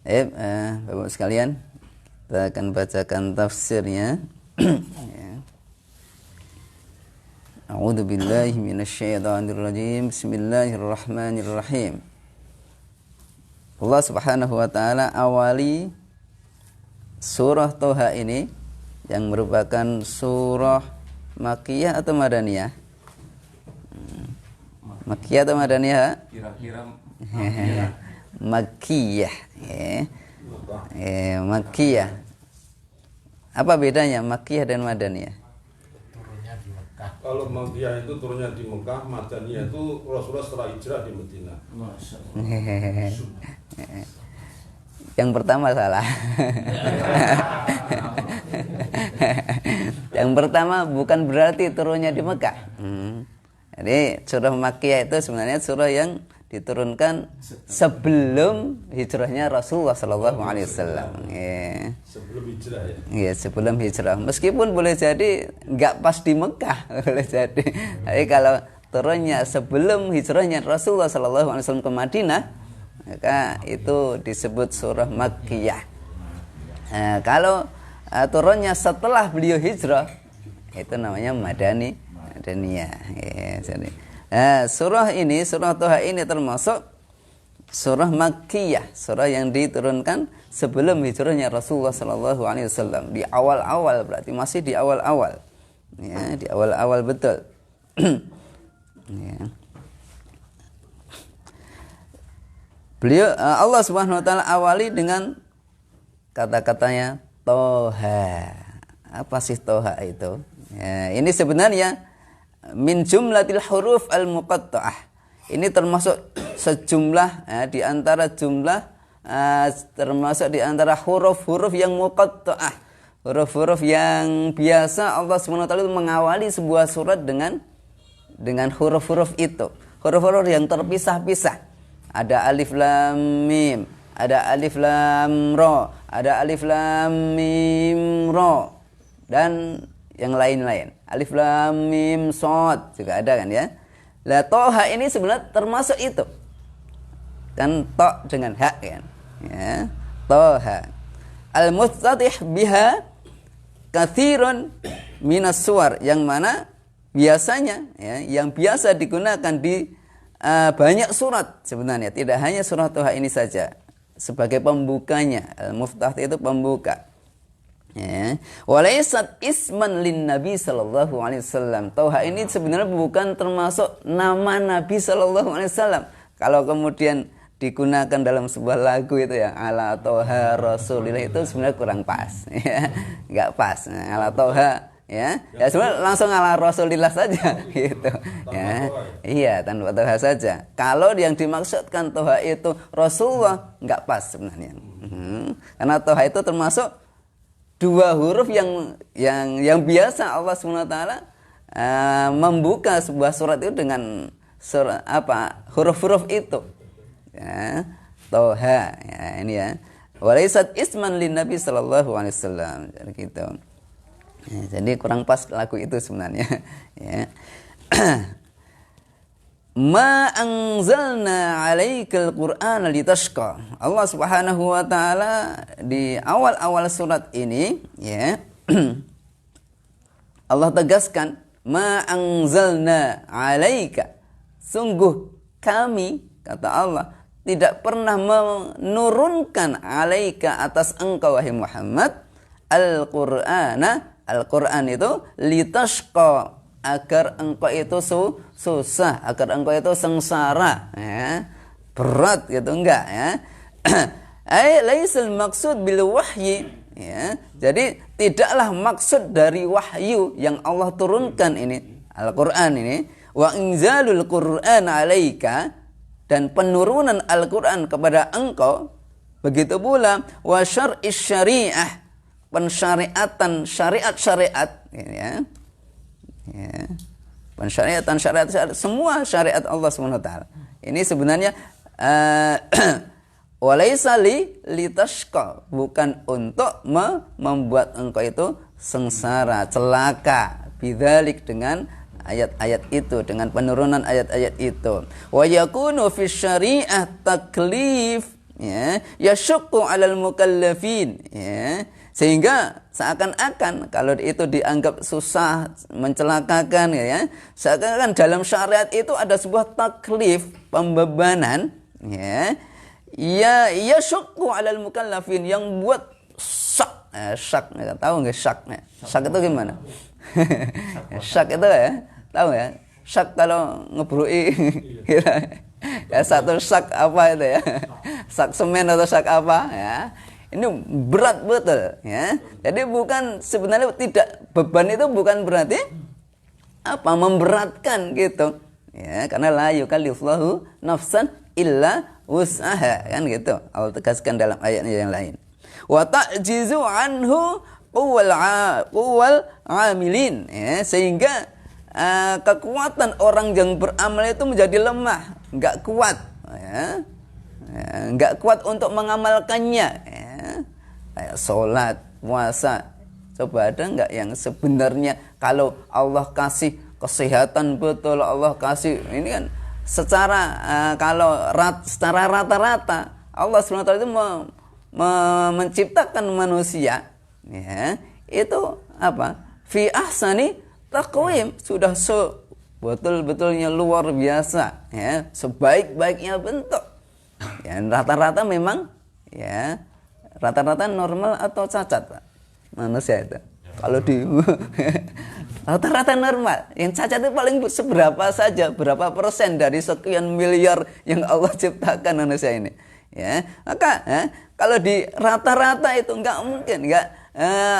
Bapak sekalian, kita akan bacakan tafsirnya. A'udzu billahi minasyaitonir rajim. Bismillahirrahmanirrahim. Allah Subhanahu wa taala awali surah Toha ini yang merupakan surah Makkiyah atau Madaniyah? Makkiyah atau Madaniyah? Kira-kira Makkiyah. Makkiyah. Apa bedanya Makkiyah dan Madaniyah? Turunnya di Mekah. kalau Makkiyah itu turunnya di Mekah, Madaniyah itu Rasulullah setelah hijrah di Madinah. Yang pertama salah. Yang pertama bukan berarti turunnya di Mekah. Jadi surah Makkiyah itu sebenarnya surah yang diturunkan sebelum hijrahnya Rasulullah Sallallahu Alaihi Wasallam. Sebelum hijrah ya. Iya, sebelum hijrah. Meskipun boleh jadi nggak pas di Mekah, boleh jadi. Tapi kalau turunnya sebelum hijrahnya Rasulullah Sallallahu Alaihi Wasallam ke Madinah, maka itu disebut surah Makkiyah. Kalau turunnya setelah beliau hijrah, itu namanya Madaniyah. Jadi, surah ini, surah Toha ini termasuk surah Makkiyah, surah yang diturunkan sebelum hijrahnya Rasulullah Sallallahu Alaihi Wasallam. Di awal-awal, berarti masih di awal-awal, ya, di awal-awal betul. Ya. Beliau Allah Subhanahu Wa Taala awali dengan kata-katanya Toha. Apa sih Toha itu? Ya, ini sebenarnya min jumlatil huruf al-muqatta'ah. Ini termasuk sejumlah di antara jumlah termasuk di antara huruf-huruf yang muqatta'ah. Huruf-huruf yang biasa Allah SWT mengawali sebuah surat dengan huruf-huruf itu. Huruf-huruf yang terpisah-pisah. Ada alif lam mim, ada alif lam ra, ada alif lam mim ra, dan yang lain-lain. Alif lam mim shad juga ada kan ya. Lah Toha ini sebenarnya termasuk itu. Kan to dengan ha kan. Ya. Toha. Al-mustatih biha katsirun minas suwar, yang mana biasanya ya, yang biasa digunakan di banyak surat sebenarnya, tidak hanya surah Toha ini saja sebagai pembukanya. Al-muftah itu pembuka. Ya. Walaysat isman lin Nabi sallallahu alaihi wasallam. Toha ini sebenarnya bukan termasuk nama Nabi sallallahu alaihi wasallam. Kalau kemudian digunakan dalam sebuah lagu itu ya, ala Toha Rasulillah, itu sebenarnya kurang pas. Ya. Enggak pas. Ala Toha ya sebenarnya langsung ala Rasulillah saja gitu ya. Iya, tanpa Toha saja. Kalau yang dimaksudkan Toha itu Rasulullah, enggak pas sebenarnya. Karena Toha itu termasuk dua huruf yang biasa Allah SWT membuka sebuah surat itu dengan surat huruf-huruf itu ya, Toha ya, ini ya. Walaysat isman lin Nabi sallallahu alaihi wasallam, gitu. Ya, jadi kurang pas lagu itu sebenarnya ya. Ma anzalna 'alaikal qur'ana litashqa. Allah Subhanahu wa taala di awal-awal surat ini ya Allah tegaskan ma anzalna 'alaika. Sungguh kami, kata Allah, tidak pernah menurunkan 'alaika atas engkau wahai Muhammad al-Qur'ana. Al-Quran itu litashqa, agar engkau itu susah, agar engkau itu sengsara ya, berat gitu, enggak ya. Laisal maksud bil wahyi ya. Jadi tidaklah maksud dari wahyu yang Allah turunkan ini Al-Quran ini, wa inzalul Qur'an 'alaika, dan penurunan Al-Quran kepada engkau, begitu pula wa syar'is syariah, pensyariatan syariat-syariat ya. Ya. Pensyariatan syariat, semua syariat Allah SWT. Ini sebenarnya walaisa litashqa, bukan untuk membuat engkau itu sengsara, celaka, bidzalik, dengan ayat-ayat itu, dengan penurunan ayat-ayat itu. Wa yakunu fi syariah taklif ya, yasyukku 'alal mukallafin, ya. Sehingga seakan-akan kalau itu dianggap susah, mencelakakan, ya, seakan-akan dalam syariat itu ada sebuah taklif, pembebanan, ya, yasyukku 'alal mukallafin, yang buat syak, tahu nggak syak? Syak itu gimana? Syak itu ya, tahu ya? Syak kalau ngebrui, ya, satu syak apa itu ya? Syak semen atau syak apa? Ya, ini berat betul, ya. Jadi bukan sebenarnya tidak, beban itu bukan berarti apa memberatkan gitu, ya. Karena la yukallifullahu nafsan illa wus'aha, kan gitu. Allah tegaskan dalam ayatnya yang lain. Wa ta'jizu anhu quwwal amilin, ya, sehingga kekuatan orang yang beramal itu menjadi lemah, enggak kuat, ya. Enggak kuat untuk mengamalkannya, ya. Kayak sholat, puasa. Coba ada enggak yang sebenarnya kalau Allah kasih kesehatan betul, Allah kasih ini kan secara secara rata-rata Allah SWT itu menciptakan manusia, ya, itu apa? Fi ahsani taqwim, sudah betul-betulnya luar biasa, ya, sebaik-baiknya bentuk. Ya, rata-rata memang, ya, rata-rata normal atau cacat, Pak, manusia itu. Kalau di rata-rata normal, yang cacat itu paling seberapa saja, berapa persen dari sekian miliar yang Allah ciptakan manusia ini, ya. Maka, ya, kalau di rata-rata itu enggak mungkin,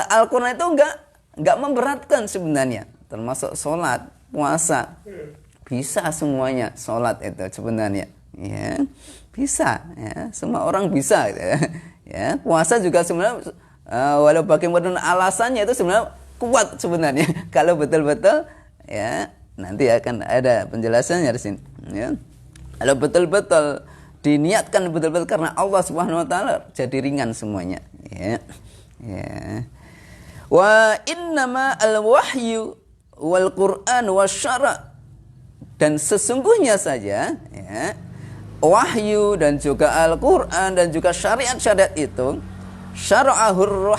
Al-Quran itu enggak memberatkan sebenarnya, termasuk sholat, puasa, bisa semuanya sholat itu sebenarnya, ya, bisa, ya, semua orang bisa, gitu, ya. Ya, puasa juga sebenarnya walau bagaimanapun alasannya itu sebenarnya kuat sebenarnya kalau betul-betul, ya, nanti akan ada penjelasannya di sini, ya. Kalau betul-betul diniatkan betul-betul karena Allah Subhanahu wa taala, jadi ringan semuanya, ya. Ya. Wa innama al-wahyu wal Qur'an wasyara, dan sesungguhnya saja, ya, wahyu dan juga Al-Qur'an dan juga syariat-syariat itu syara'ahur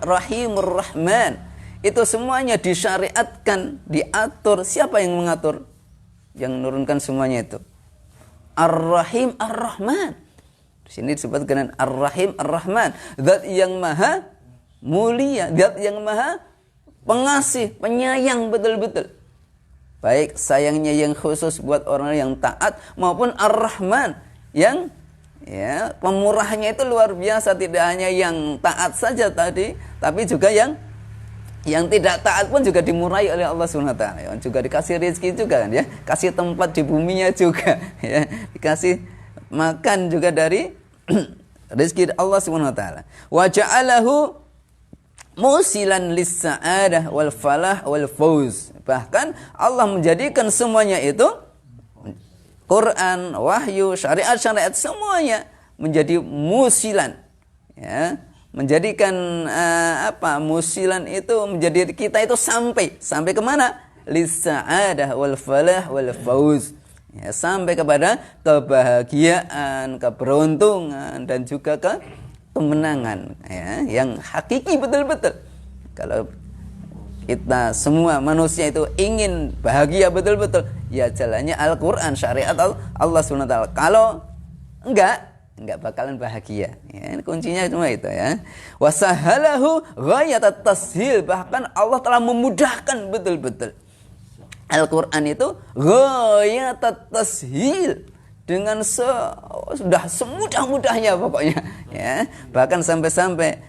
rahimur rahman, itu semuanya disyariatkan, diatur. Siapa yang mengatur? Yang menurunkan semuanya itu Ar-Rahim Ar-Rahman. Di sini disebut dengan Ar-Rahim Ar-Rahman, zat yang maha mulia, zat yang maha pengasih, penyayang betul-betul. Baik sayangnya yang khusus buat orang yang taat maupun Ar-Rahman yang, ya, pemurahnya itu luar biasa, tidak hanya yang taat saja tadi, tapi juga yang tidak taat pun juga dimurahi oleh Allah Subhanahu wa taala. Juga dikasih rezeki juga, kan, ya. Kasih tempat di buminya juga, ya. Dikasih makan juga dari rezeki Allah Subhanahu wa taala. Wa ja'alahu musilan lis-sa'adah wal falah wal fauz. Bahkan Allah menjadikan semuanya itu, Quran, wahyu, syariat-syariat semuanya menjadi musilan, ya. Menjadikan musilan itu menjadi kita itu sampai kemana? Lis-sa'adah wal falah wal fauz, ya, sampai kepada kebahagiaan, keberuntungan dan juga kemenangan, ya, yang hakiki betul-betul. Kalau kita semua manusia itu ingin bahagia betul-betul, ya jalannya Al-Quran, syariat Allah SWT. Kalau enggak bakalan bahagia, ya. Kuncinya cuma itu, ya. Wasahalahu ghayatat tashil, bahkan Allah telah memudahkan betul-betul. Al-Quran itu ghayatat tashil, dengan sudah semudah-mudahnya pokoknya, ya. Bahkan sampai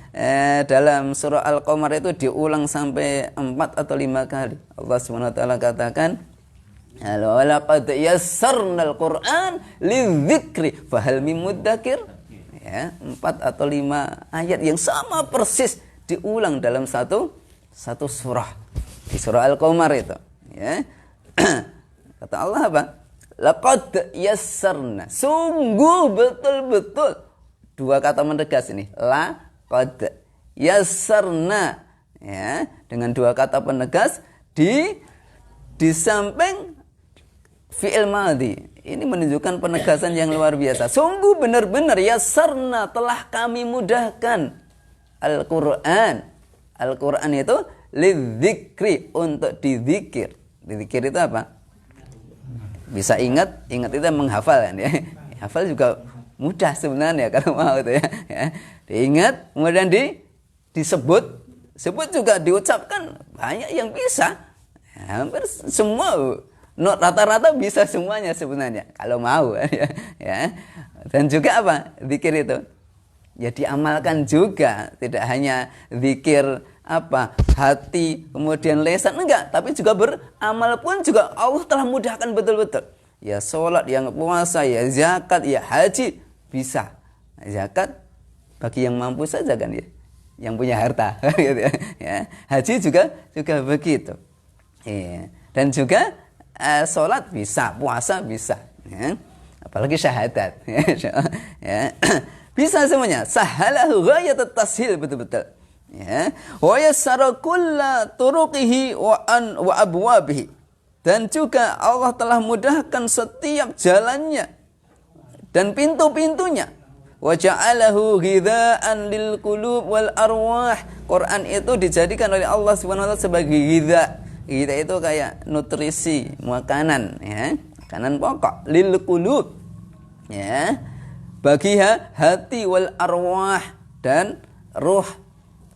dalam surah Al-Qamar itu diulang sampai 4 atau 5 kali. Allah Subhanahu wa taala katakan, "Walaqad yassarnal Qur'an lidzikri fahal mim mudzakir." Ya, 4 atau 5 ayat yang sama persis diulang dalam satu surah. Di surah Al-Qamar itu, ya. Kata Allah apa? Laqad yassarna, sungguh betul-betul, dua kata menegas ini, laqad yassarna, ya, dengan dua kata penegas di samping fi'il madhi. Ini menunjukkan penegasan yang luar biasa. Sungguh benar-benar yassarna, telah kami mudahkan Al-Qur'an. Al-Qur'an itu lidzikri, untuk dizikir. Dizikir itu apa? Bisa ingat itu menghafal kan ya. Hafal juga mudah sebenarnya kalau mau itu ya. Diingat, kemudian disebut, sebut juga diucapkan, banyak yang bisa. Hampir semua, rata-rata bisa semuanya sebenarnya kalau mau ya. Dan juga apa? Zikir itu ya diamalkan juga, tidak hanya zikir apa hati kemudian lisan, enggak, tapi juga beramal pun juga Allah telah mudahkan betul-betul. Ya sholat, yang puasa, ya zakat, ya haji bisa. Zakat bagi yang mampu saja kan ya, yang punya harta gitu ya. Haji juga begitu. Ya. Dan juga sholat bisa, puasa bisa, ya. Apalagi syahadat, ya. Bisa semuanya. Sahalahu ghayat tashil, betul-betul. Ya. Wa yassara kulla turuqihi wa abwabihi. Dan juga Allah telah mudahkan setiap jalannya dan pintu-pintunya. Wa ja'alahu ghidha'an lil qulub wal arwah. Quran itu dijadikan oleh Allah Subhanahu wa taala sebagai ghidha'. Ghidha' itu kayak nutrisi, makanan ya, makanan pokok lil qulub. Ya. Bagi hati wal arwah, dan ruh.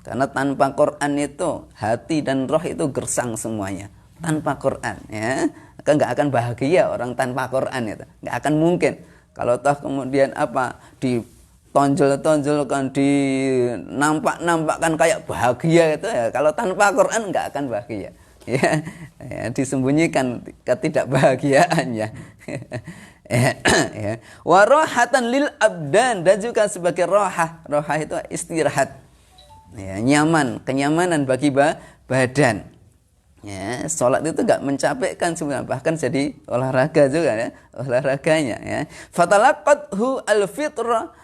Karena tanpa Quran itu hati dan roh itu gersang semuanya. Tanpa Quran ya, nggak akan bahagia orang tanpa Quran itu, nggak akan mungkin. Kalau toh kemudian apa ditonjol-tonjolkan, dinampak-nampakkan kayak bahagia itu ya, kalau tanpa Quran nggak akan bahagia. Ya, disembunyikan ketidakbahagiaannya. Ya. Warahatan lil abdan, dan juga sebagai rohah. Rohah itu istirahat. Ya, nyaman, kenyamanan bagi badan. Ya, sholat itu enggak mencapekkan sebenarnya, bahkan jadi olahraga juga ya, olahraganya ya. Fatalaqathu al-fitrah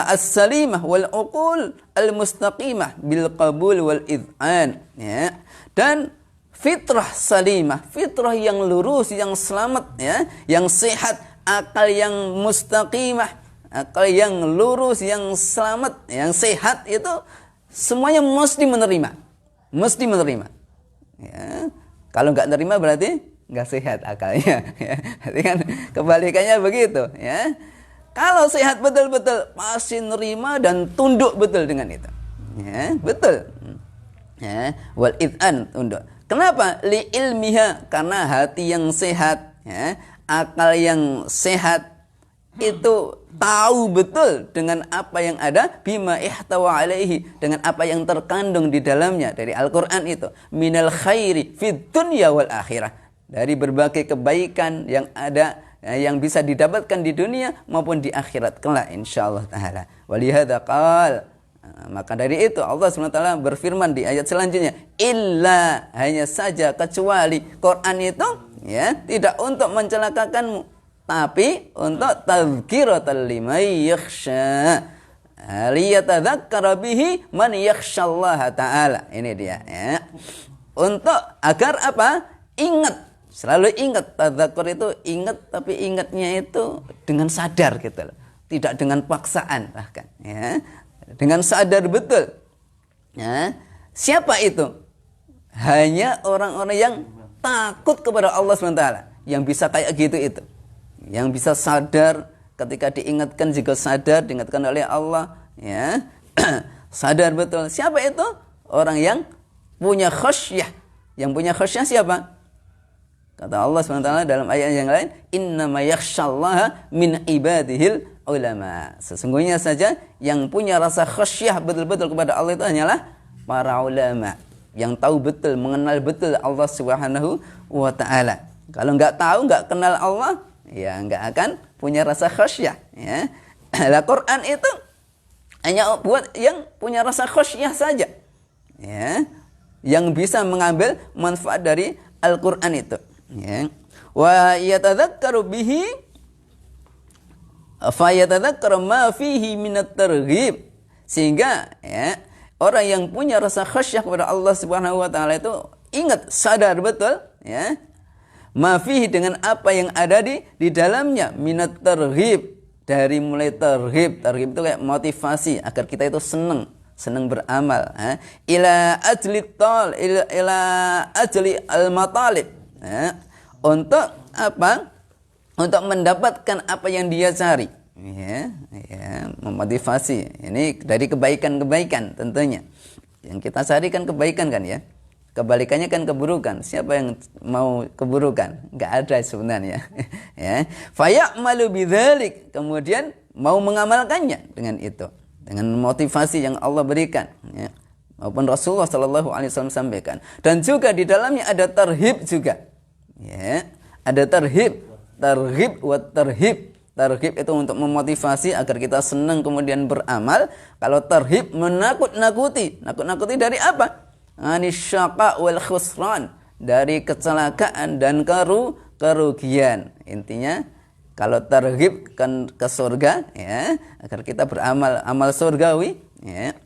as-salimah wal uqul al-mustaqimah bil qabul wal id'an ya. Dan fitrah salimah, fitrah yang lurus, yang selamat ya, yang sehat, akal yang mustaqimah, akal yang lurus, yang selamat, yang sehat, itu semuanya mesti menerima. Mesti menerima. Ya. Kalau nggak nerima berarti nggak sehat akalnya. Ya. Berarti kan kebalikannya begitu. Ya. Kalau sehat betul-betul pasti nerima dan tunduk betul dengan itu. Ya, betul. Ya. Wal id'an, tunduk. Kenapa? Li ilmiha, karena hati yang sehat, ya, akal yang sehat itu tahu betul dengan apa yang ada, bima ihtawa alaihi, dengan apa yang terkandung di dalamnya dari Al-Qur'an itu, minal khairi fid dunya wal akhirah, dari berbagai kebaikan yang ada, yang bisa didapatkan di dunia maupun di akhirat kelak insyaallah taala. Walihada qala, maka dari itu Allah SWT berfirman di ayat selanjutnya, illa, hanya saja, kecuali Quran itu ya tidak untuk mencelakakanmu, tapi untuk tazkiratal liman yakhsha, liyatadzakkara bihi man yakhshallaha ta'ala. Ini dia ya. Untuk agar apa? Ingat, selalu ingat. Tadzakkur itu ingat, tapi ingatnya itu dengan sadar gitu loh. Tidak dengan paksaan bahkan ya. Dengan sadar betul. Ya. Siapa itu? Hanya orang-orang yang takut kepada Allah SWT yang bisa kayak gitu itu. Yang bisa sadar ketika diingatkan, juga sadar diingatkan oleh Allah ya. Sadar betul. Siapa itu? Orang yang punya khasyah. Yang punya khasyah siapa? Kata Allah SWT dalam ayat yang lain, innama yakhshallaha min ibadihil ulama. Sesungguhnya saja yang punya rasa khasyah betul-betul kepada Allah itu hanyalah para ulama, yang tahu betul, mengenal betul Allah Subhanahu wa taala. Kalau enggak tahu, enggak kenal Allah, ya enggak akan punya rasa khasyah ya. Al Quran itu hanya buat yang punya rasa khasyah saja. Ya. Yang bisa mengambil manfaat dari Al-Qur'an itu, ya. Wa yatadzakkaru bihi fa yatadzakkaru ma fihi minat targhib, sehingga ya, orang yang punya rasa khasyah kepada Allah Subhanahu wa taala itu ingat, sadar betul ya, ma fihi dengan apa yang ada di dalamnya, minat targhib, dari mulai targhib itu kayak motivasi agar kita itu senang beramal, ila ajli al matalib, untuk apa? Untuk mendapatkan apa yang dia cari, memotivasi. Ini dari kebaikan tentunya. Yang kita cari kan kebaikan kan ya. Kebalikannya kan keburukan. Siapa yang mau keburukan? Enggak ada sebenarnya. Ya. Fayamalu bidzalik, kemudian mau mengamalkannya dengan itu, dengan motivasi yang Allah berikan, ya. Maupun Rasulullah sallallahu alaihi wasallam sampaikan. Dan juga di dalamnya ada tarhib juga. Ya. Ada tarhib wa tarhib. Tarhib itu untuk memotivasi agar kita senang kemudian beramal. Kalau tarhib menakut-nakuti dari apa? Anisyaqa wal khusran, dari kecelakaan dan kerugian. Intinya kalau targhib kan ke surga, ya, agar kita beramal amal surgawi, ya.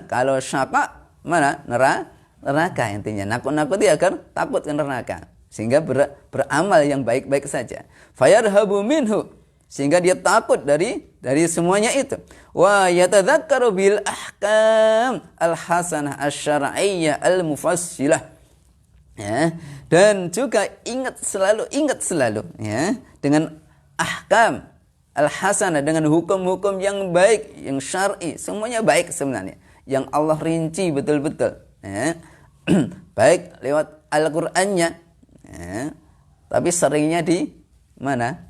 Kalau syaqa mana? Neraka. Intinya nakut-nakuti agar takut ke neraka, sehingga beramal yang baik-baik saja. Fayarhabu minhu, sehingga dia takut dari semuanya itu. Wa yatadzakkaru bil ahkam al hasanah asy-syar'iyyah al mufassilah. Ya, dan juga ingat selalu ya, dengan ahkam al hasanah, dengan hukum-hukum yang baik, yang syar'i, semuanya baik sebenarnya, yang Allah rinci betul-betul, ya. Baik lewat Al-Qur'annya, ya, tapi seringnya di mana?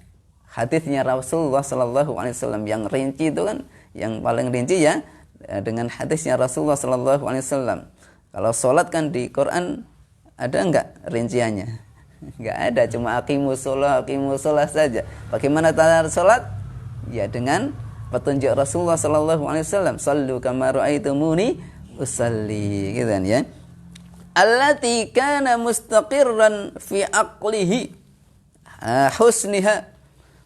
Hadisnya Rasulullah sallallahu alaihi wasallam yang rinci itu kan, yang paling rinci ya dengan hadisnya Rasulullah sallallahu alaihi wasallam. Kalau salat kan di Quran ada enggak rinciannya? Enggak ada, cuma aqimus shalah saja. Bagaimana tata salat? Ya dengan petunjuk Rasulullah sallallahu alaihi wasallam, sallu kama raaitumuni usalli, gitu kan ya. Allati kana mustaqirran fi aqlihi husniha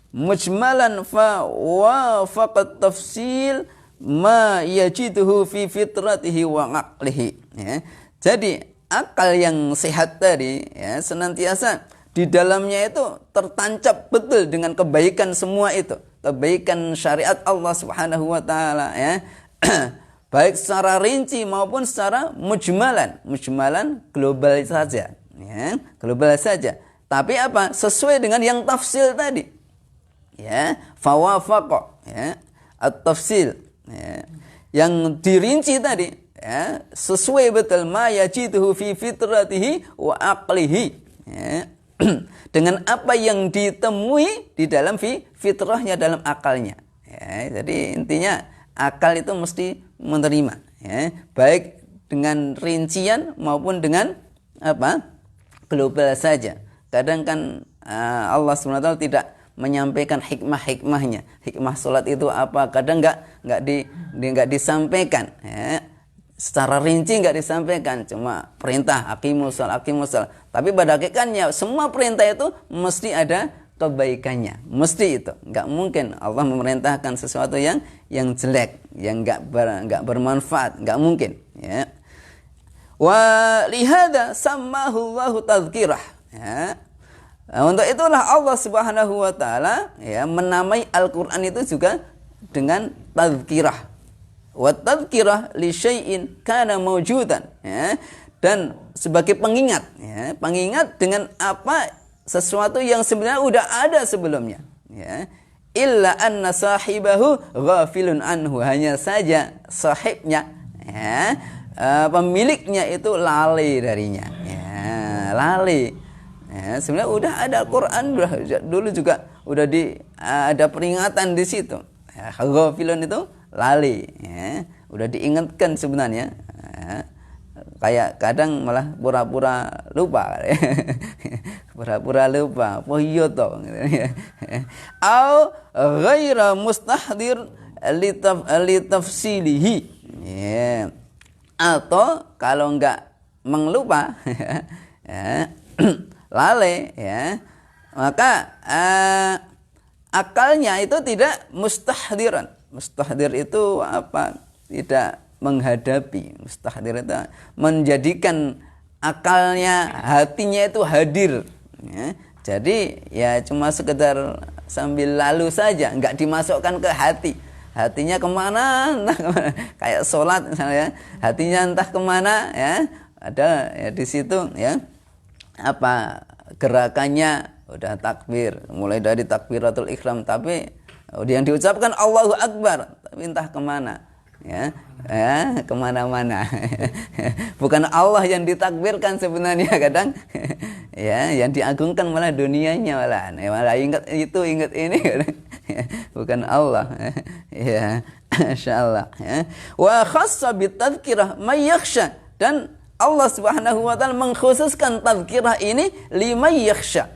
mujmalan fa wafaqat tafsil ma yajiduhu fi fitratihi wa aqlihi, ya. Jadi akal yang sehat tadi, ya, senantiasa di dalamnya itu tertancap betul dengan kebaikan semua itu, kebaikan syariat Allah Subhanahu wa taala, ya. Baik secara rinci maupun secara mujmalan global saja, ya, global saja. Tapi apa? Sesuai dengan yang tafsil tadi. Ya, fawafaqa, ya, at-tafsil, ya, yang dirinci tadi, ya, sesuai betul ma yajiduhu fi fitratihi wa aqlihi, ya, dengan apa yang ditemui di dalam fitrahnya, dalam akalnya, ya. Jadi intinya akal itu mesti menerima, ya, baik dengan rincian maupun dengan apa? Global saja. Kadang kan Allah SWT tidak menyampaikan hikmah-hikmahnya. Hikmah salat itu apa? Kadang enggak disampaikan, ya. Secara rinci enggak disampaikan, cuma perintah aqimus shalah. Tapi pada hakikatnya semua perintah itu mesti ada kebaikannya. Mesti itu. Enggak mungkin Allah memerintahkan sesuatu yang jelek, yang enggak bermanfaat, enggak mungkin, ya. Wa lihada sammahu Allahu tadhkirah, ya. Nah, untuk itulah Allah Subhanahu wa taala, ya, menamai Al-Qur'an itu juga dengan tadzkirah. Wa tadzkirah li syai'in kana mawjudan, ya. Dan sebagai pengingat, ya, pengingat dengan apa? Sesuatu yang sebenarnya udah ada sebelumnya, ya. Illa anna sahibahu ghafilun anhu, hanya saja sahibnya, ya, pemiliknya itu lalai darinya, ya, lalai. Ya, sebenarnya udah ada Al-Quran, dulu juga udah ada peringatan di situ. Ya, ghafilun itu lali, ya, udah diingatkan sebenarnya. Ya, kayak kadang malah pura-pura lupa, pura-pura lupa. Oh iya toh. Au ghaira mustahdir li tafsilihi. Ya. Atau kalau enggak menglupa, ya, lalai, ya, maka akalnya itu tidak mustahdiran. Mustahdir itu apa? Tidak menghadapi. Mustahdir itu menjadikan akalnya, hatinya itu hadir, Ya. Jadi ya cuma sekedar sambil lalu saja, nggak dimasukkan ke hati. Hatinya kemana, entah kemana. Kayak sholat misalnya, hatinya entah kemana, ya ada ya di situ, ya apa gerakannya udah takbir, mulai dari takbiratul ihram, tapi yang diucapkan Allahu Akbar, tapi entah kemana, ya kemana-mana. Bukan Allah yang ditakbirkan sebenarnya kadang. Ya, yang diagungkan malah dunianya malah ingat itu, ingat ini. Bukan Allah. Ya, insyaallah, ya. Wa khassa bitadhkirah may yakhsha, dan Allah Subhanahu wa taala mengkhususkan tadhkirah ini liman yakhsha,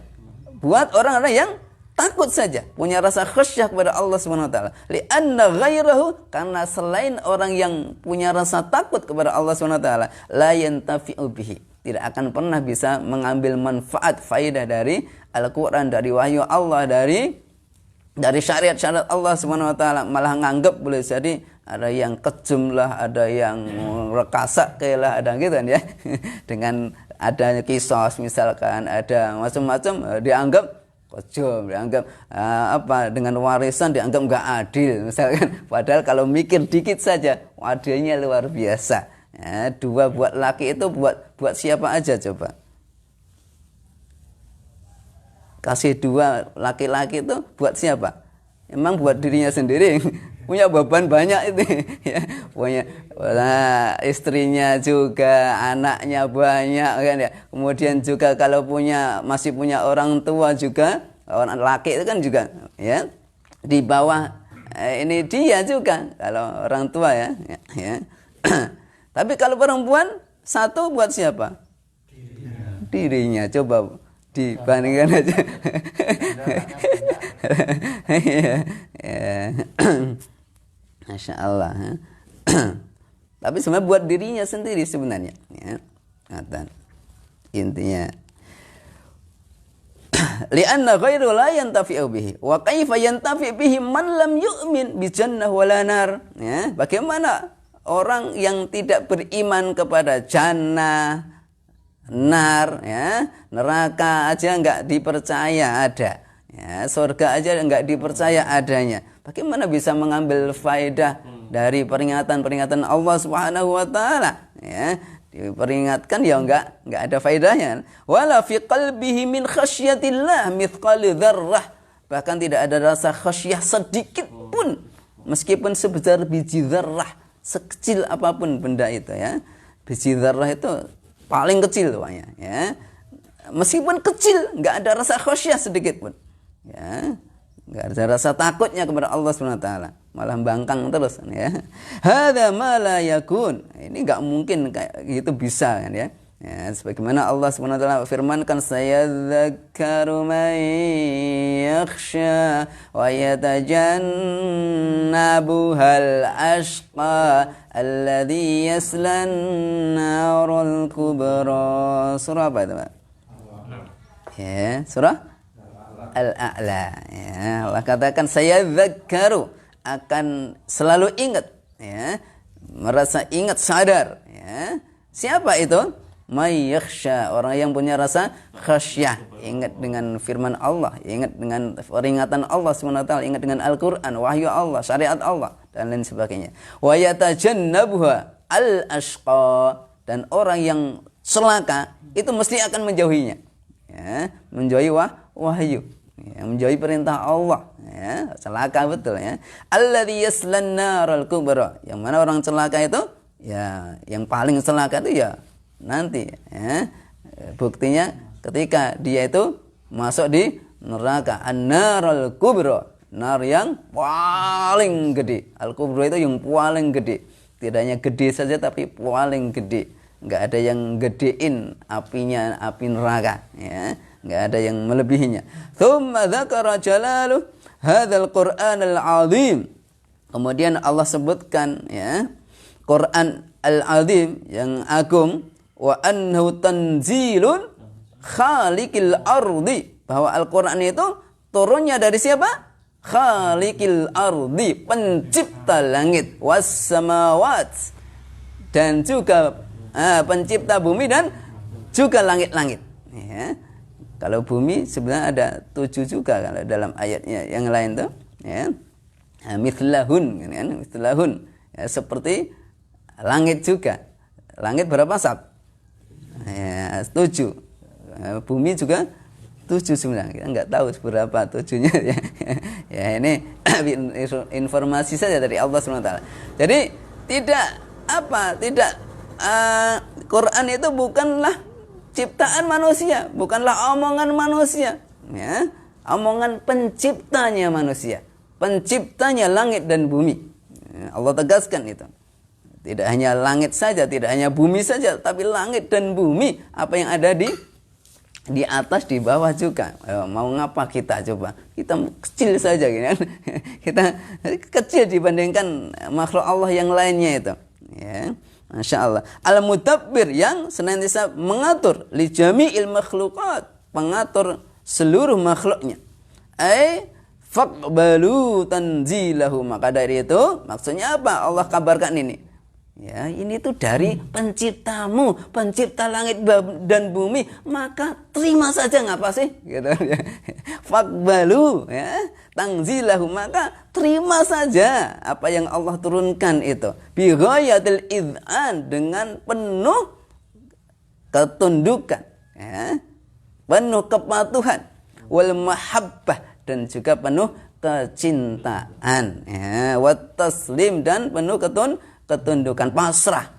buat orang-orang yang takut saja, punya rasa khasyah kepada Allah Subhanahu wa taala. Li'anna ghairahu, karena selain orang yang punya rasa takut kepada Allah Subhanahu wa taala, la yantafi'u bihi, tidak akan pernah bisa mengambil manfaat faidah dari Al-Qur'an, dari wahyu Allah, dari syariat-syariat Allah Subhanahu wa taala, malah nganggap boleh jadi ada yang kejam lah, ada yang rekasa lah, ada gitu kan, ya. Dengan adanya kisos misalkan, ada macam-macam, dianggap kejam, dianggap dengan warisan dianggap nggak adil misalkan. Padahal kalau mikir dikit saja, adilnya luar biasa. Ya, 2 buat laki itu buat siapa aja coba? Kasih 2 laki-laki itu buat siapa? Emang buat dirinya sendiri. Punya beban banyak itu, ya. Punya istrinya juga, anaknya banyak kan, ya. Kemudian juga kalau masih punya orang tua juga, orang laki itu kan juga, ya. Di bawah ini dia juga kalau orang tua, ya. Tapi kalau perempuan 1 buat siapa? Dirinya. Coba dibandingkan aja. Masya Allah. Tapi sebenarnya buat dirinya sendiri sebenarnya, ya. Intinya li'anna ghairu la yantafi'u bihi wa kaifa yantafi' bihi man lam yu'min bi jannah wala nar, ya. Bagaimana orang yang tidak beriman kepada jannah, nar, ya, neraka aja enggak dipercaya ada, ya, surga aja enggak dipercaya adanya, bagaimana bisa mengambil faedah dari peringatan-peringatan Allah Subhanahu wa taala, ya. Diperingatkan ya enggak ada faedahnya. Wala fi qalbihi min khasyatillah mithqal dzarrah, bahkan tidak ada rasa khasyah sedikit pun, meskipun sebesar biji dzarrah, sekecil apapun benda itu, ya. Biji dzarrah itu paling kecil pokoknya, ya. Meskipun kecil, enggak ada rasa khasyah sedikit pun, ya. Enggak ada rasa takutnya kepada Allah Subhanahu wa taala, malah bangkang terus, ya. Hadza ma la yakun, ini enggak mungkin kayak gitu bisa, kan, ya. Ya, sebagaimana Allah Subhanahu wa taala firmankan, sayadzakkaru man yakhsha wa yatajannabuhal ashqa alladzi yaslan narul kubra. Surah apa itu, Pak? Ya, surah Al-A'la. Ya, Allah katakan sayadzakkaru, akan selalu ingat, ya, merasa ingat, sadar, ya. Siapa itu? May yakhsha, orang yang punya rasa khasyah, ingat dengan firman Allah, ingat dengan peringatan Allah SWT, ingat dengan Al-Quran, wahyu Allah, syariat Allah, dan lain sebagainya. Wa yatajannabuha al-ashqa, dan orang yang celaka itu mesti akan menjauhinya, ya, menjauhi wahyu, ya, menjauhi perintah Allah, ya, celaka betul, ya. Alladzi yaslan naral kubra, yang mana orang celaka itu, ya, yang paling celaka itu ya nanti, ya, buktinya ketika dia itu masuk di neraka, an-narul kubra, nar yang paling gede. Al-kubra itu yang paling gede, tidak hanya gede saja tapi paling gede, enggak ada yang gedein apinya, api neraka, ya, enggak ada yang melebihinya. Tsumma dzakara jalaluh hadzal Qur'anal azim, kemudian Allah sebutkan, ya, Quran al-azim yang agung, wa annahu tanzilun khaliqil ardi, bahwa Al-Quran itu turunnya dari siapa? Khaliqil ardi, pencipta langit, was samawat, dan juga pencipta bumi dan juga langit-langit, ya. Kalau bumi sebenarnya ada 7 juga kalau dalam ayatnya yang lain tuh, ya. Mithlahun, kan? Mithlahun. Ya, seperti langit juga. Langit berapa sab? Ya, 7. Bumi juga 7 sebenarnya. Kita nggak tahu berapa 7-nya ya. Ya ini informasi saja dari Allah SWT. Jadi tidak Quran itu bukanlah ciptaan manusia, bukanlah omongan manusia, ya. Omongan penciptanya manusia, penciptanya langit dan bumi. Ya, Allah tegaskan itu. Tidak hanya langit saja, tidak hanya bumi saja, tapi langit dan bumi, apa yang ada di atas, di bawah juga. Mau ngapa kita coba? Kita kecil saja gitu kan. Kita kecil dibandingkan makhluk Allah yang lainnya itu. Ya. Masya Allah. Al-Mudabbir yang senantiasa mengatur li jami'il makhluqat, pengatur seluruh makhluknya. Faqbalu tanzilahu. Maka dari itu maksudnya apa? Allah kabarkan ini. Ya, ini tuh dari penciptamu, pencipta langit dan bumi, maka terima saja ngapa sih? Gitu ya. Faqbalu, ya, tanzilahu, maka terima saja apa yang Allah turunkan itu. Bi ghayatil id'an, dengan penuh ketundukan, ya. Penuh kepatuhan, wal mahabbah, dan juga penuh kecintaan, ya, wat taslim, dan penuh ketundukan, pasrah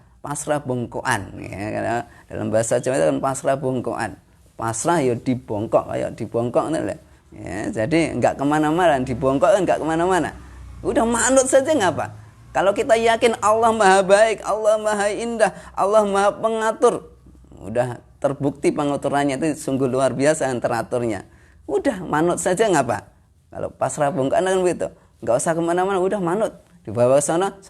bongkoan, ya. Dalam bahasa Jawa itu kan pasrah bongkoan, pasrah ya dibongkok, kayak dibongkok nih, ya. Jadi enggak kemana-mana, dibongkok kan enggak kemana-mana, udah manut saja ngapa. Kalau kita yakin Allah maha baik, Allah maha indah, Allah maha pengatur, udah terbukti pengaturannya itu sungguh luar biasa, teraturnya, udah manut saja ngapa. Kalau pasrah bongkoan kan begitu, enggak usah kemana-mana, udah manut. Di bawah sana,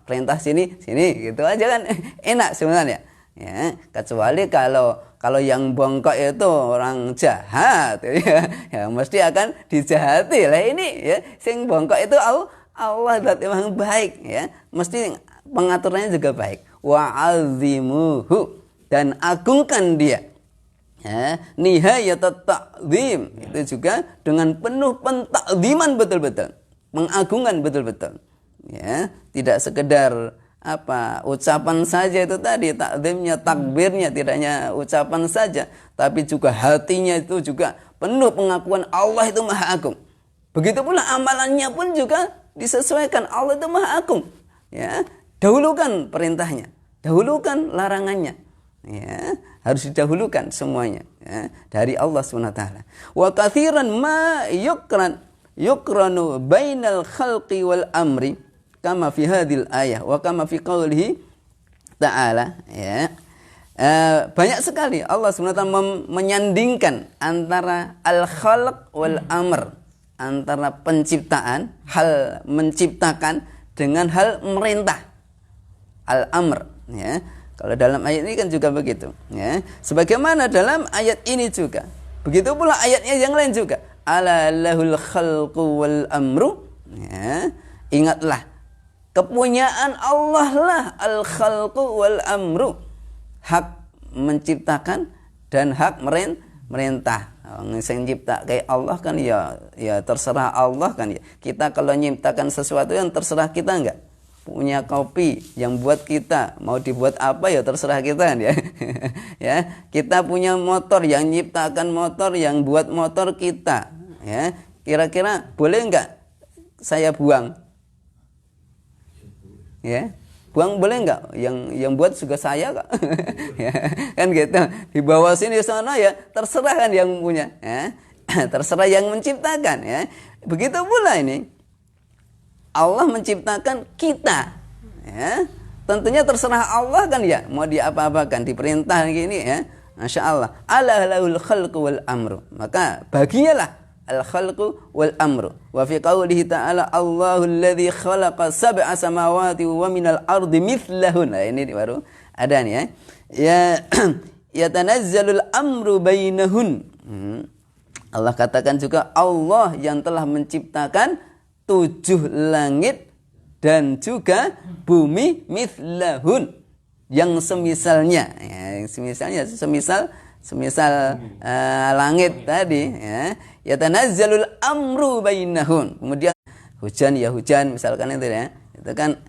perintah sini, gitu aja kan enak sebenarnya. Ya, kecuali kalau yang bongkok itu orang jahat, ya mesti akan dijahati. Lah ini ya, sing bongkok itu Allah memang baik, ya. Mesti pengaturannya juga baik. Wa'azimuhu, dan agungkan dia. Ya, nihayatut ta'zim, itu juga dengan penuh pentakziman betul-betul, pengagungan betul-betul. Ya, tidak sekedar ucapan saja itu tadi, takzimnya, takbirnya, tidak hanya ucapan saja, tapi juga hatinya itu juga penuh pengakuan Allah itu maha agung. Begitu pula amalannya pun juga disesuaikan, Allah itu maha agung. Ya, dahulukan perintahnya, dahulukan larangannya. Ya, harus didahulukan semuanya, ya, dari Allah SWT. Wa katsiran ma yukranu bainal khalqi wal amri, kama fi hadhil ayah wa kama fi qaulihi ta'ala, ya. Banyak sekali Allah SWT menyandingkan antara al-khalq wal amr, antara penciptaan, hal menciptakan, dengan hal merintah, al-amr, ya. Kalau dalam ayat ini kan juga begitu, ya. Sebagaimana dalam ayat ini juga, begitu pula ayatnya yang lain juga, ala lahul khalqu wal amru, ya. Ingatlah, kepunyaan Allah lah al-khalqu wal amru, hak menciptakan dan hak merintah. Yang cipta kayak Allah kan ya terserah Allah kan ya. Kita kalau menciptakan sesuatu yang terserah kita enggak. Punya kopi yang buat kita, mau dibuat apa ya terserah kita kan ya. Ya, kita punya motor yang menciptakan motor, yang buat motor kita, ya. Kira-kira boleh enggak saya buang? Ya, buang boleh enggak? Yang buat juga saya kok. Ya, kan gitu. Di bawah sini sana ya terserah kan yang punya, ya. Terserah yang menciptakan, ya. Begitu pula ini Allah menciptakan kita, ya. Tentunya terserah Allah kan ya, mau diapa-apakan, diperintah gini, ya. Masya Allah. Ala lahul khalqu wal amru, maka baginya lah al-khalqu wal amru. Wa fi qawlihi ta'ala Allahu alladhi khalaqa sab'a samawati wa minal ardi mithlahun. Nah, ini baru ada nih, ya. Ya yatanazzalul amru bainahun. Allah katakan juga Allah yang telah menciptakan 7 langit dan juga bumi mithlahun, yang semisalnya, ya, semisal semisal langit tadi, ya, yatanazzalul amru bainahum. Kemudian hujan ya hujan, misalkan itu ya. Itu kan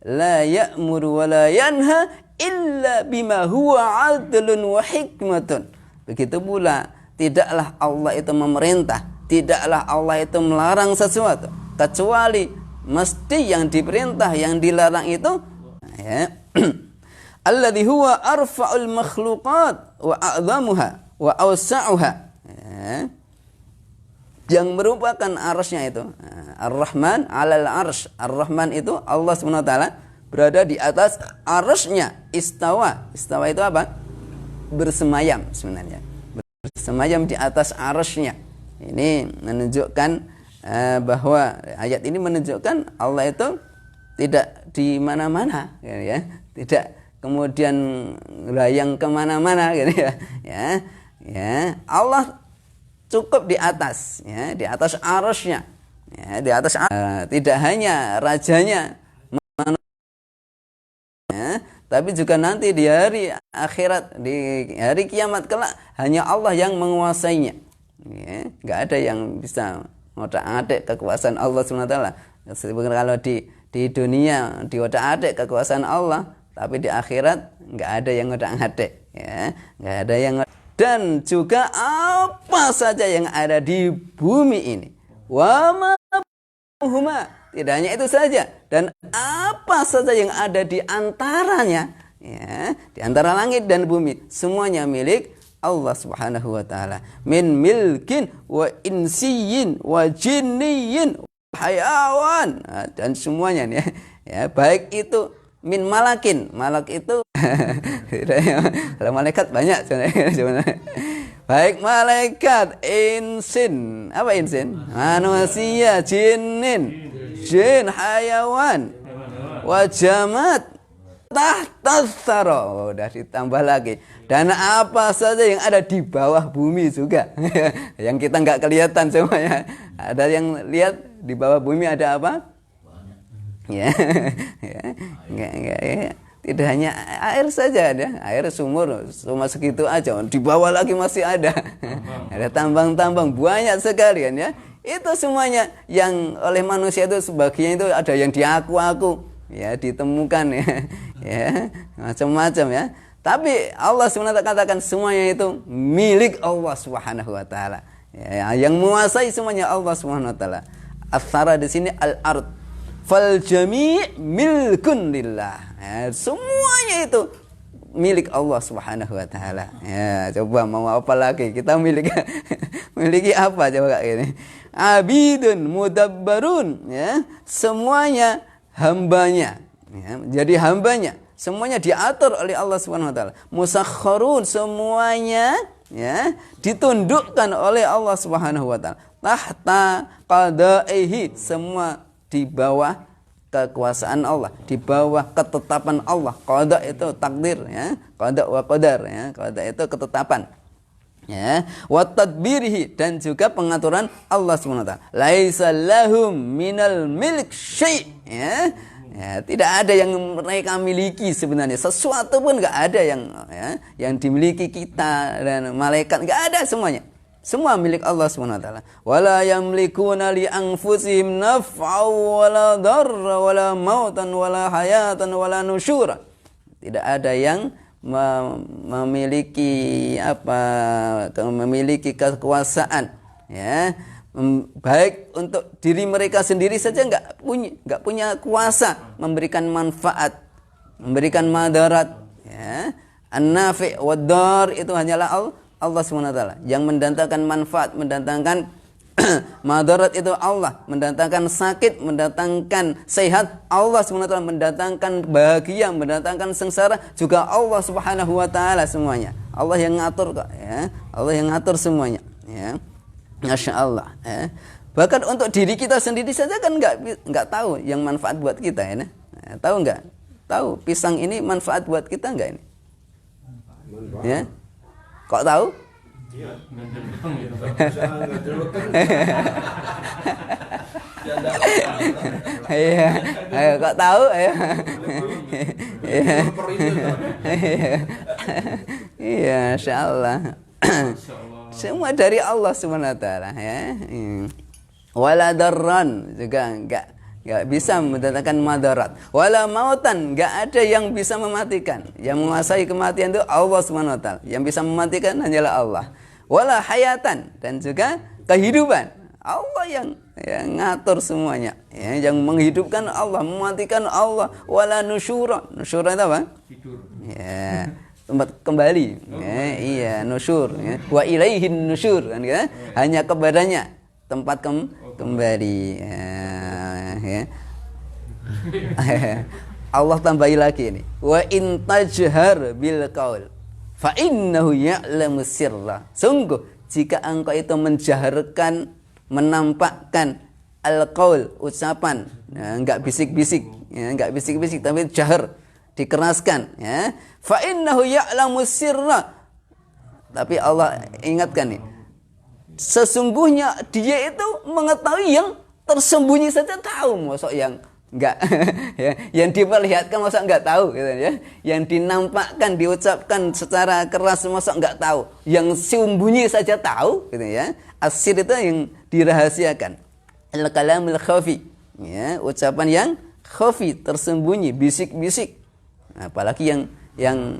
la ya'muru wa la yanha illa bima huwa 'adlun wa hikmatun. Begitu pula tidaklah Allah itu memerintah, tidaklah Allah itu melarang sesuatu kecuali mesti yang diperintah, yang dilarang itu ya. Alladzi huwa arfa'ul makhluqat wa a'zamuha wa awsa'uha. Ya. Yang merupakan arsy-nya itu Ar-Rahman 'alal arsy. Ar-Rahman itu Allah Subhanahu wa taala berada di atas arsy-nya. Istawa. Istawa itu apa? Bersemayam sebenarnya. Bersemayam di atas arsy-nya. Ini menunjukkan bahwa ayat ini menunjukkan Allah itu tidak di mana-mana, ya. Tidak kemudian layang kemana-mana, gitu ya. Ya, Allah cukup di atas, ya, di atas arsy-nya, ya, di atas tidak hanya rajanya, ya, tapi juga nanti di hari akhirat, di hari kiamat kelak hanya Allah yang menguasainya. Ya, nggak ada yang bisa ngotak-atik kekuasaan Allah SWT. Kalau di dunia diotak-atik kekuasaan Allah, tapi di akhirat nggak ada yang ngotak-atik, ya, nggak ada yang. Dan juga apa saja yang ada di bumi ini, wa ma huma, tidak hanya itu saja, dan apa saja yang ada di antaranya, ya, di antara langit dan bumi, semuanya milik Allah Subhanahu wa taala. Min milkin wa insiyin wa jinniyin hayawan, dan semuanya nih, ya, baik itu min malakin, malak itu kalau malaikat banyak sebenarnya. Baik malaikat, insin, apa insin? Manusia, jinin, jin, hayawan, wajamat, tahtatsara, udah ditambah lagi. Dan apa saja yang ada di bawah bumi juga, yang kita nggak kelihatan semuanya. Ada yang lihat di bawah bumi ada apa? Ya, ya, tidak hanya air saja ada, air sumur cuma segitu aja, di bawah lagi masih ada, ada tambang-tambang banyak sekali kan, ya. Itu semuanya yang oleh manusia itu sebagian itu ada yang diaku-aku, ya, ditemukan, ya, ya, macam-macam, ya. Tapi Allah SWT katakan semuanya itu milik Allah Subhanahu wa taala. Ya, yang menguasai semuanya Allah Subhanahu wa taala. Atsara di sini al-ard. Fal jami' milkun lillah. Ya, semuanya itu milik Allah Subhanahu wa taala. Ya, coba mau apa lagi? Kita miliki apa coba kayak ini? Abidun mudabbarun, ya. Semuanya hambanya, ya, jadi hambanya. Semuanya diatur oleh Allah Subhanahu wa taala. Musakhkharun, semuanya, ya, ditundukkan oleh Allah Subhanahu wa taala. Tahta qada'ihi, semua di bawah kekuasaan Allah, di bawah ketetapan Allah. Qada itu takdir, ya. Qada wa qadar, ya. Qada itu ketetapan, ya. Wa tadbirihi, dan juga pengaturan Allah Subhanahu wa taala. Laisa lahum minal milk syai', ya. Ya, tidak ada yang mereka miliki sebenarnya, sesuatu pun nggak ada yang, ya, yang dimiliki kita dan malaikat, nggak ada semuanya. Semua milik Allah Subhanahu wa taala. Wala yamlikuna li anfusihim naf'aw wala darra wala mautan wala hayatan wala nusyura. Tidak ada yang memiliki memiliki kekuasaan, ya, baik untuk diri mereka sendiri saja nggak punya kuasa memberikan manfaat, memberikan madarat, ya. An-nafi' wad-dar itu hanyalah Allah SWT. Yang mendatangkan manfaat, mendatangkan madarat itu Allah, mendatangkan sakit, mendatangkan sehat Allah SWT, mendatangkan bahagia, mendatangkan sengsara juga Allah Subhanahu wa taala semuanya. Allah yang ngatur kok, ya. Allah yang ngatur semuanya, ya. Masya Allah, ya. Bahkan untuk diri kita sendiri saja kan nggak tahu yang manfaat buat kita, ya. Tahu nggak? Tahu pisang ini manfaat buat kita nggak ini? Ya? Kok tahu? Iya. Iya, ayo kok tahu? Ayo. Iya, insyaallah. Semua dari Allah Subhanahu wa taala ya. Wala darran juga enggak bisa mendatangkan madarat. Wala mautan, enggak ada yang bisa mematikan. Yang menguasai kematian itu Allah Subhanahu wa taala. Yang bisa mematikan hanyalah Allah. Wala hayatan, dan juga kehidupan. Allah yang ngatur semuanya. Ya, yang menghidupkan Allah, mematikan Allah. Wala nusyura. Nusyura itu apa? Tidur. Ya, tempat kembali. Ya, iya, nusyur. Ya. Wa ilaihin nusyur, kan, ya? Hanya kepadanya tempat kembali. Ya. Allah tambahi lagi ini. Wa in tajhar bil qaul fa innahu ya'lamu sirra. Sungguh jika engkau itu menjaharkan, menampakkan al-qaul, ucapan, ya, enggak bisik-bisik, ya, enggak bisik-bisik tapi jahar, dikeraskan, ya. Fa innahu ya'lamu sirra. Tapi Allah ingatkan nih, sesungguhnya dia itu mengetahui yang tersembunyi saja tahu, mosok yang enggak ya, yang diperlihatkan masa enggak tahu gitu ya, yang dinampakkan, diucapkan secara keras masa enggak tahu, yang sembunyi saja tahu gitu ya. Asir itu yang dirahasiakan, al-kalamul khafi, ya, ucapan yang khafi, tersembunyi, bisik-bisik, apalagi yang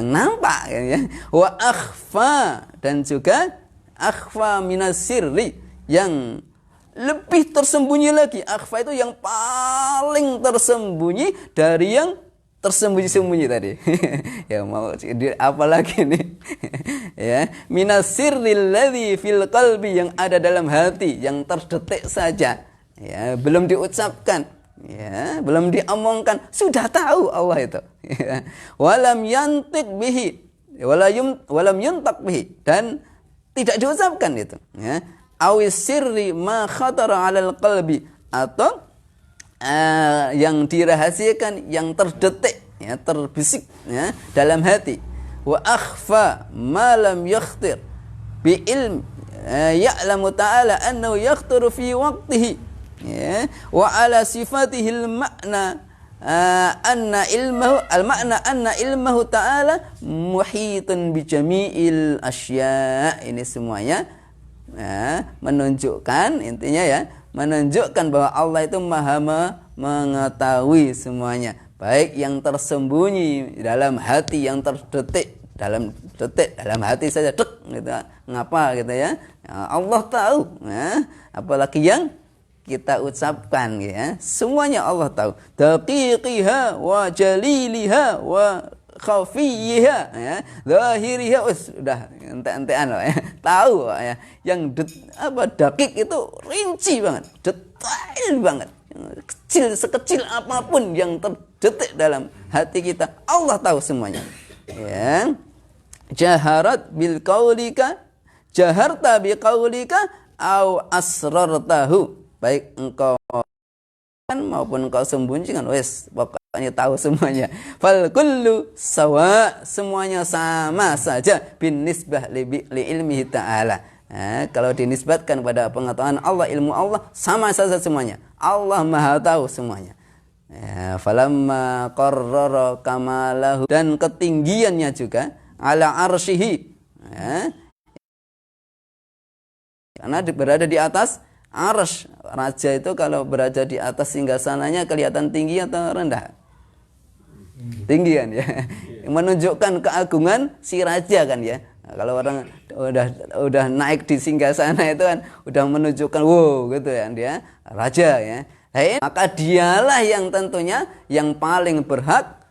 nampak ya. Wa akhfa, dan juga akhfa minas sirri, yang lebih tersembunyi lagi. Akhfa itu yang paling tersembunyi dari yang tersembunyi-sembunyi tadi. Ya mau apalagi nih? Ya, minasirril ladzi fil qalbi, yang ada dalam hati, yang terdetik saja. Ya, belum diucapkan, ya, belum diomongkan, sudah tahu Allah itu. Ya. Walam yantiq bihi, walam yuntaq bihi, dan tidak diucapkan itu, ya. Awis sirri ma khatara 'alal qalbi, atau yang dirahasiakan, yang terdetik, ya, terbisik, ya, dalam hati. Wa akhfa ma lam yakhtir bi ilm, ya'lamu ta'ala annahu yakhturu fi waqtihi, ya, wa ala sifatihi al-ma'na anna ilmahu al-ma'na anna ilmahu ta'ala muhitun bi jami'il asya'. Ini semuanya, ya, menunjukkan, intinya ya, menunjukkan bahwa Allah itu maha mengetahui semuanya, baik yang tersembunyi dalam hati, yang terdetik dalam hati saja, dek gitu, ngapa gitu ya, Allah tahu, ya, apalagi yang kita ucapkan, ya, semuanya Allah tahu. Daqiqiha wa jaliliha wa khafiyiha, ya, zahiriha, sudah ente-entean loh, ya, tahu, ya, yang dakik itu rinci banget, detail banget, kecil, sekecil apapun yang terdetik dalam hati kita, Allah tahu semuanya, ya. Jaharat bil qaulika, jaharta bi qaulika au asrartahu, baik engkau maupun engkau sembunyikan, wes pokoknya tahu semuanya. Fal kullu sawa, semuanya sama saja, bin nisbah li ilmihi ta'ala. Kalau dinisbatkan pada pengetahuan Allah, ilmu Allah, sama saja semuanya. Allah maha tahu semuanya. Ya, falamma qarrara kamalahu, dan ketinggiannya juga, ala arsyihi, ya, karena berada di atas arsy. Raja itu kalau berada di atas singgasananya kelihatan tinggi atau rendah? Tinggi kan, ya. Menunjukkan keagungan si raja kan, ya. Nah, kalau orang udah naik di singgasana itu kan udah menunjukkan wow gitu ya, dia raja, ya. Maka dialah yang tentunya yang paling berhak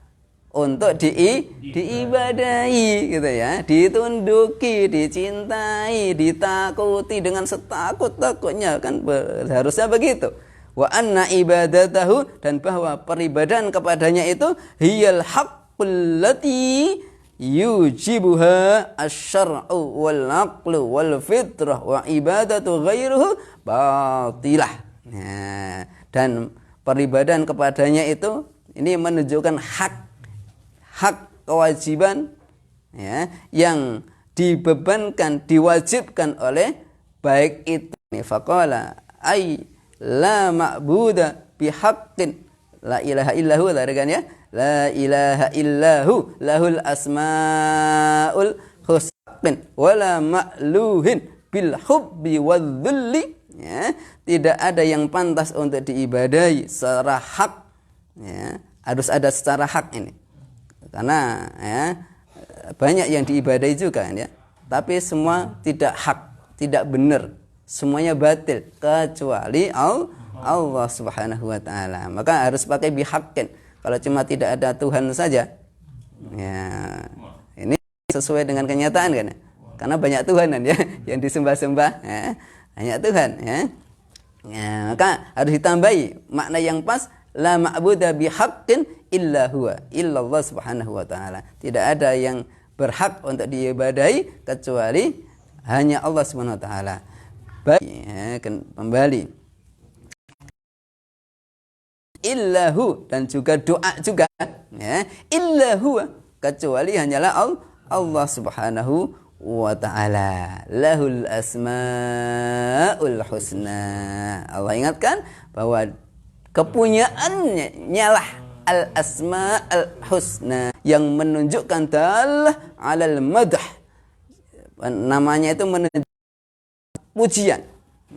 untuk diibadahi gitu ya, ditunduki, dicintai, ditakuti dengan setakut-takutnya kan, harusnya begitu. Wa anna ibadatahu, dan bahwa peribadahan kepadanya itu hiyal haqqul lati yujibuha asy-syar'u wal aqlu wal fitrah wa ibadatu ghairuhu batilah. Nah, dan peribadahan kepadanya itu ini menunjukkan hak kewajiban, ya, yang dibebankan, diwajibkan oleh baik itu faqala ay la ma'buda bihaqqin la ilaha illahu, kan, ya, la ilaha illahu lahul asmaul husna wala ma'luhin bil hubbi wadzulli. Ya, tidak ada yang pantas untuk diibadahi secara hak. Ya, harus ada secara hak ini. Karena ya, banyak yang diibadahi juga ya. Tapi semua tidak hak, tidak benar. Semuanya batil kecuali Allah Subhanahu wa taala. Maka harus pakai bihaqqin. Kalau cuma tidak ada Tuhan saja, ya ini sesuai dengan kenyataan kan? Karena banyak Tuhan kan ya yang disembah-sembah, ya. Banyak Tuhan ya. Ya, maka harus ditambahi makna yang pas, la ma'budu bihaqqin illa huwa, illallah Subhanahu wa taala. Tidak ada yang berhak untuk diibadahi kecuali hanya Allah Subhanahu wa taala. Baik, ya, kembali illahu, dan juga doa juga ya, illahu, kecuali hanyalah Allah Subhanahu wa ta'ala, lahul asmaul husna. Allah ingatkan bahwa kepunyaannya nyalah al asmaul husna, yang menunjukkan dalah alal madah, namanya itu menunjukkan pujian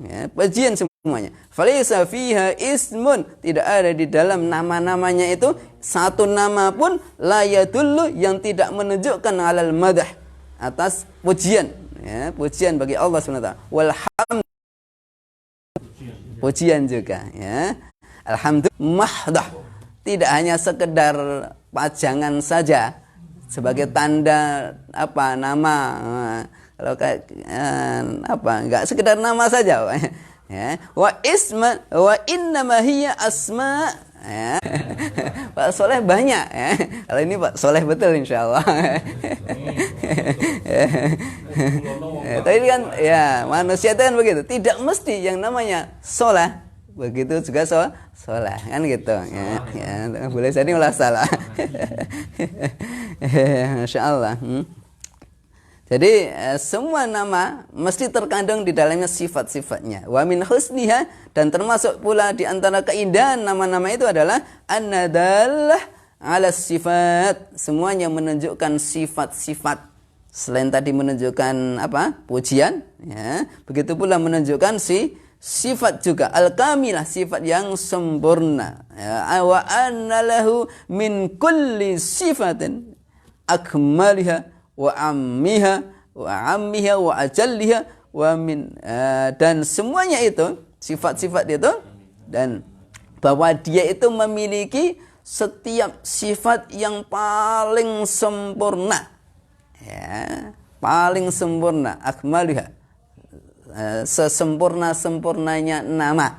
ya, pujian semuanya. Falaysa fiha ismun, tidak ada di dalam nama-namanya itu satu nama pun la yadullu, yang tidak menunjukkan alal madah, atas pujian ya, pujian bagi Allah SWT. Walhamd, pujian juga ya. Alhamdulillah mahdah, tidak hanya sekedar pajangan saja sebagai tanda apa nama. Kalau kayak enggak sekedar nama saja ya. Wa isma wa innama hiya asma ya. Pak Soleh banyak ya. Kalau ini Pak Soleh betul insyaallah. Tapi kan ya manusia itu kan begitu, tidak mesti yang namanya soleh begitu juga soleh kan gitu ya. Ya boleh jadi malah salah. Masyaallah. Jadi semua nama mesti terkandung di dalamnya sifat-sifatnya. Wa min husniha, dan termasuk pula di antara keindahan nama-nama itu adalah an-nadallah ala sifat. Semuanya menunjukkan sifat-sifat. Selain tadi menunjukkan apa? Pujian, ya. Begitu pula menunjukkan sifat juga al-kamilah, sifat yang sempurna. Ya. Wa anna lahu min kulli sifatin akmaliha wa ammiha wa ajalliha wa min, dan semuanya itu sifat-sifat itu, dan bahwa dia itu memiliki setiap sifat yang paling sempurna ya, paling sempurna, akmaliha, sesempurna-sempurnanya nama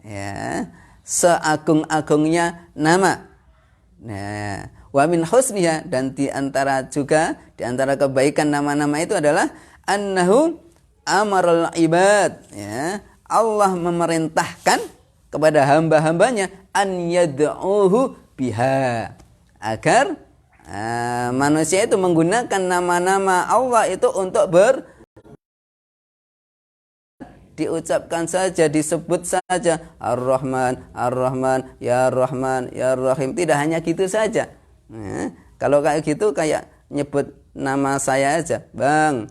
ya, seagung-agungnya nama. Nah, wa min husniha, dan di antara kebaikan nama-nama itu adalah annahu amaral ibad ya, Allah memerintahkan kepada hamba-hambanya an yad'uhu biha, agar manusia itu menggunakan nama-nama Allah itu untuk diucapkan saja, disebut saja Ar-Rahman, Ar-Rahman, Ya Rahman, Ya Rahim. Tidak hanya gitu saja. Nah, kalau kayak gitu kayak nyebut nama saya aja, Bang.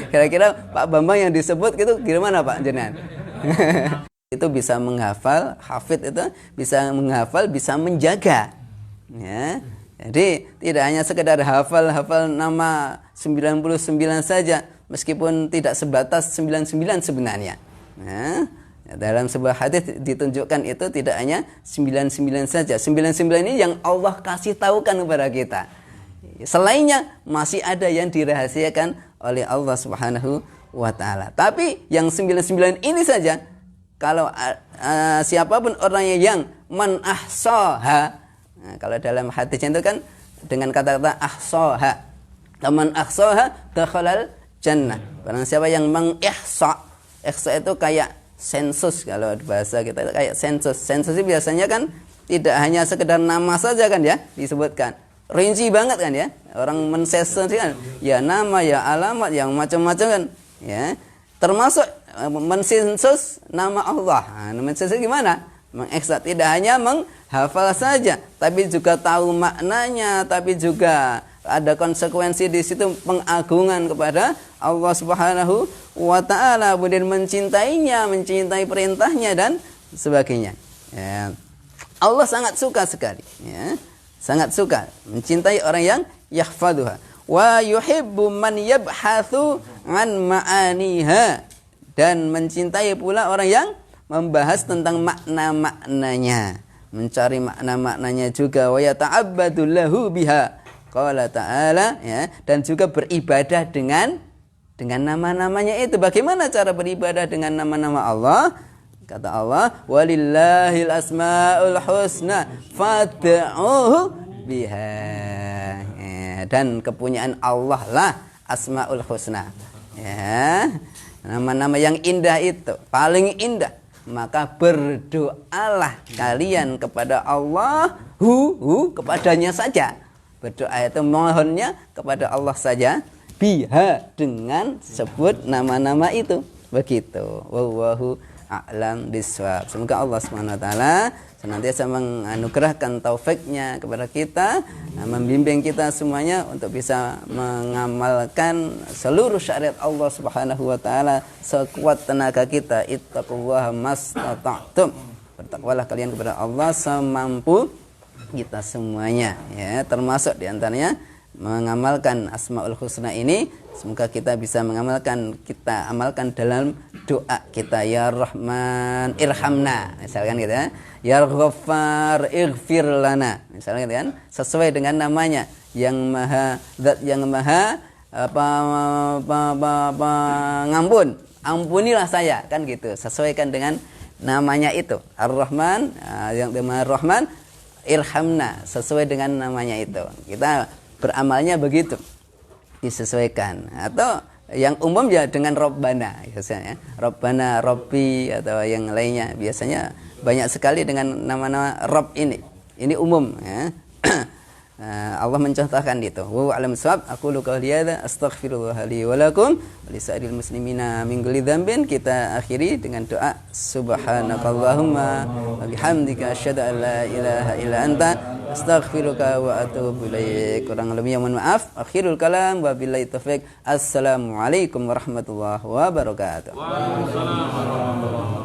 Kira-kira Pak Bambang yang disebut gitu gimana Pak jenengan? Itu bisa menghafal, hafid itu bisa menghafal, bisa menjaga. Ya. Jadi tidak hanya sekedar hafal nama 99 saja, meskipun tidak sebatas 99 sebenarnya. Nah, dalam sebuah hadis ditunjukkan itu tidak hanya 99 saja. 99 ini yang Allah kasih tahukan kepada kita. Selainnya masih ada yang dirahasiakan oleh Allah Subhanahu wa taala. Tapi yang 99 ini saja, kalau siapapun orangnya yang man ahsaha, nah, kalau dalam hadisnya itu kan dengan kata-kata ahsaha, man ahsaha dakhalal jannah. Barang siapa yang mengihsa, ihsa itu kayak sensus, kalau bahasa kita itu kayak sensus. Sensus itu biasanya kan tidak hanya sekedar nama saja kan ya disebutkan, rinci banget kan ya, orang mensensus kan ya, nama ya alamat yang macam-macam kan ya, termasuk mensensus nama Allah. Nah, mensensus gimana? mengekstra, tidak hanya menghafal saja, tapi juga tahu maknanya, tapi juga ada konsekuensi di situ, pengagungan kepada Allah Subhanahu wa taala, kemudian mencintainya, mencintai perintahnya dan sebagainya. Ya. Allah sangat suka sekali, ya. Sangat suka, mencintai orang yang yahfaduha. Wa yuhibbu man yabhathu an ma'aniha, dan mencintai pula orang yang membahas tentang makna-maknanya, mencari makna-maknanya juga. Wa yata'abbadu lahu biha, qala ta'ala, ya, dan juga beribadah dengan nama-namanya itu. Bagaimana cara beribadah dengan nama-nama Allah? Kata Allah, walillahil asmaul husna fad'uhu biha. Ya, dan kepunyaan Allah lah asmaul husna. Ya, nama-nama yang indah itu, paling indah. Maka berdoalah kalian kepada Allah, kepadanya saja. Berdoa itu mohonnya kepada Allah saja, biha, dengan sebut nama-nama itu. Begitu. Wallahu a'lam bishawab. Semoga Allah SWT senantiasa menganugerahkan taufiknya kepada kita, membimbing kita semuanya untuk bisa mengamalkan seluruh syariat Allah Subhanahu wa taala sekuat tenaga kita. Ittaqullaha mastata'tum. Bertakwalah kalian kepada Allah semampu kita semuanya, ya, termasuk diantaranya mengamalkan Asmaul Husna ini. Semoga kita bisa kita amalkan dalam doa kita. Ya Rahman irhamna, misalkan gitu ya. Ya Ghaffar ighfir lana, misalkan gitu kan, sesuai dengan namanya, yang maha zat yang maha pengampun, ampunilah saya, kan gitu. Sesuaikan dengan namanya itu. Ar-Rahman, yang maha Rahman, irhamna, sesuai dengan namanya itu. Kita beramalnya begitu, disesuaikan. Atau yang umum ya dengan Robbana, biasanya Robbana, Robbi, atau yang lainnya. Biasanya banyak sekali dengan nama-nama Rob ini umum, ya. Allah mencontohkan itu. Wa a'lam bissawab. Aqulu qawli hadza astaghfirullah li wa lakum wa li sa'iril muslimina min kulli dzambin. Kita akhiri dengan doa subhanakallahumma wa bihamdika asyhadu an la ilaha illa anta astaghfiruka wa atubu ilaik. Kurang lebihnya mohon maaf. Akhirul kalam wa billahi taufik. Assalamualaikum warahmatullahi wabarakatuh. Waalaikumsalam warahmatullahi wabarakatuh.